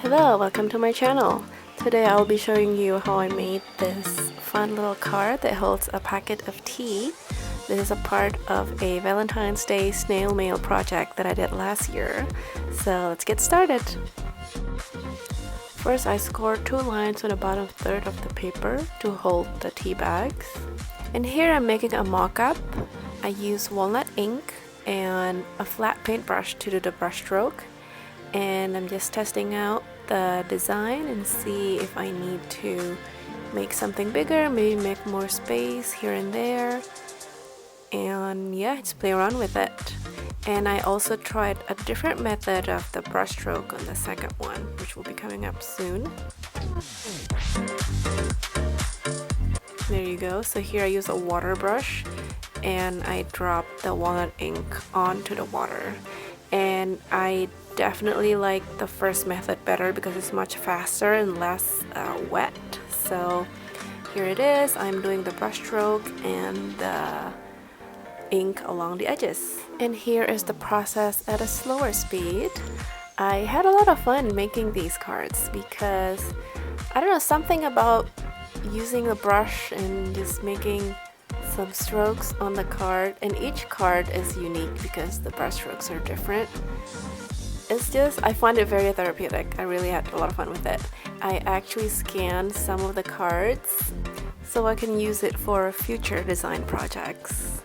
Hello, welcome to my channel. Today I'll be showing you how I made this fun little card that holds a packet of tea. This is a part of a Valentine's Day snail mail project that I did last year. So let's get started. First, I scored 2 lines on the bottom third of the paper to hold the tea bags. And here I'm making a mock-up. I use walnut ink and a flat paintbrush to do the brush stroke. And I'm just testing out the design and see if I need to make something bigger, maybe make more space here and there. And yeah, just play around with it. And I also tried a different method of the brush stroke on the second one, which will be coming up soon. There you go. So here I use a water brush and I drop the walnut ink onto the water. And I definitely like the first method better because it's much faster and less wet. So here it is. I'm doing the brush stroke and the ink along the edges. And here is the process at a slower speed. I had a lot of fun making these cards because I don't know, something about using the brush and just making some strokes on the card, and each card is unique because the brush strokes are different. It's just, I find it very therapeutic. I really had a lot of fun with it. I actually scanned some of the cards so I can use it for future design projects.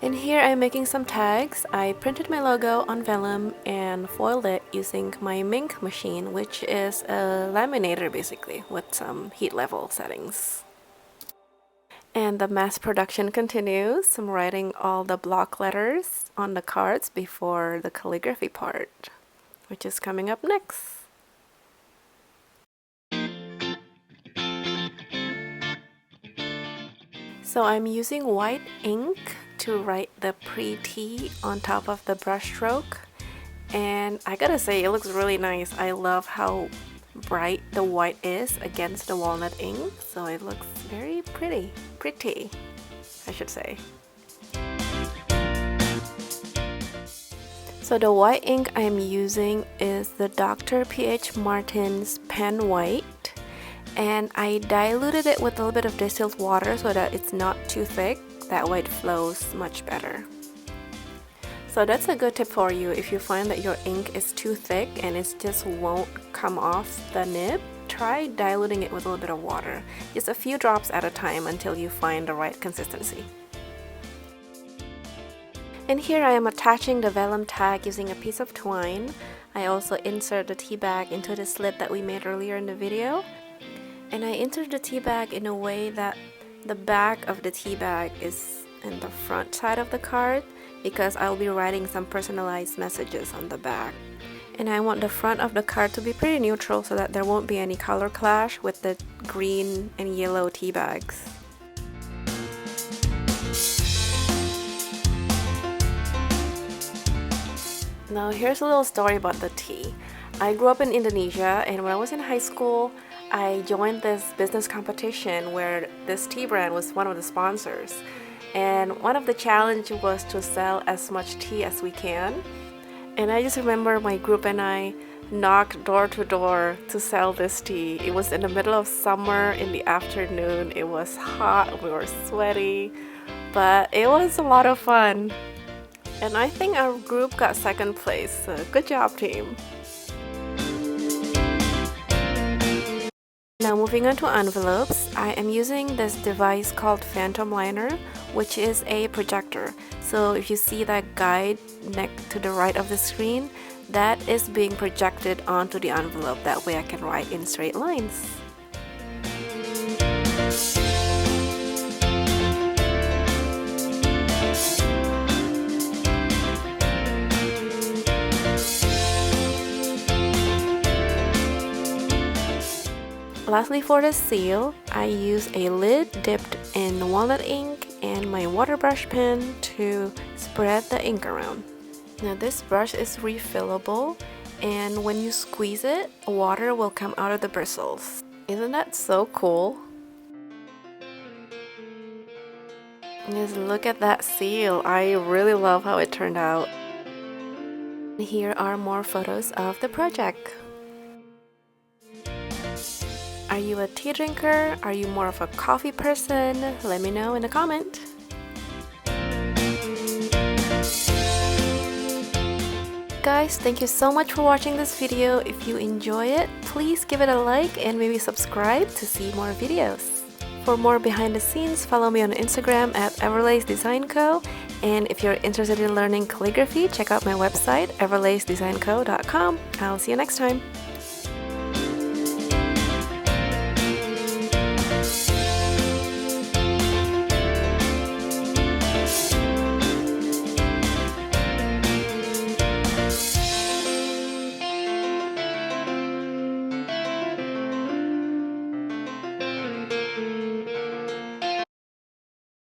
And here I'm making some tags. I printed my logo on vellum and foiled it using my ink machine, which is a laminator basically with some heat level settings. And the mass production continues. I'm writing all the block letters on the cards before the calligraphy part, which is coming up next. So I'm using white ink to write the pre-tea on top of the brush stroke, and I gotta say it looks really nice. I love how bright the white is against the walnut ink, so it looks very pretty I should say. So the white ink I'm using is the Dr. P.H. Martin's Pen White, and I diluted it with a little bit of distilled water so that it's not too thick. That way it flows much better. So that's a good tip for you. If you find that your ink is too thick and it just won't come off the nib, try diluting it with a little bit of water. Just a few drops at a time until you find the right consistency. And here I am attaching the vellum tag using a piece of twine. I also insert the tea bag into the slit that we made earlier in the video. And I insert the tea bag in a way that the back of the tea bag is in the front side of the card because I'll be writing some personalized messages on the back. And I want the front of the card to be pretty neutral so that there won't be any color clash with the green and yellow tea bags. Now here's a little story about the tea. I grew up in Indonesia, and when I was in high school, I joined this business competition where this tea brand was one of the sponsors. And one of the challenges was to sell as much tea as we can. And I just remember my group and I knocked door to door to sell this tea. It was in the middle of summer in the afternoon. It was hot, we were sweaty, but it was a lot of fun. And I think our group got second place, so good job, team. Now moving on to envelopes, I am using this device called Phantom Liner, which is a projector. So if you see that guide next to the right of the screen, that is being projected onto the envelope. That way I can write in straight lines. Lastly, for the seal, I use a lid dipped in walnut ink and my water brush pen to spread the ink around. Now this brush is refillable, and when you squeeze it, water will come out of the bristles. Isn't that so cool? Just look at that seal. I really love how it turned out. Here are more photos of the project. Are you a tea drinker? Are you more of a coffee person? Let me know in a comment. Guys, thank you so much for watching this video. If you enjoy it, please give it a like and maybe subscribe to see more videos. For more behind the scenes, follow me on Instagram at Everlace Design Co. And if you're interested in learning calligraphy, check out my website, everlacedesignco.com. I'll see you next time.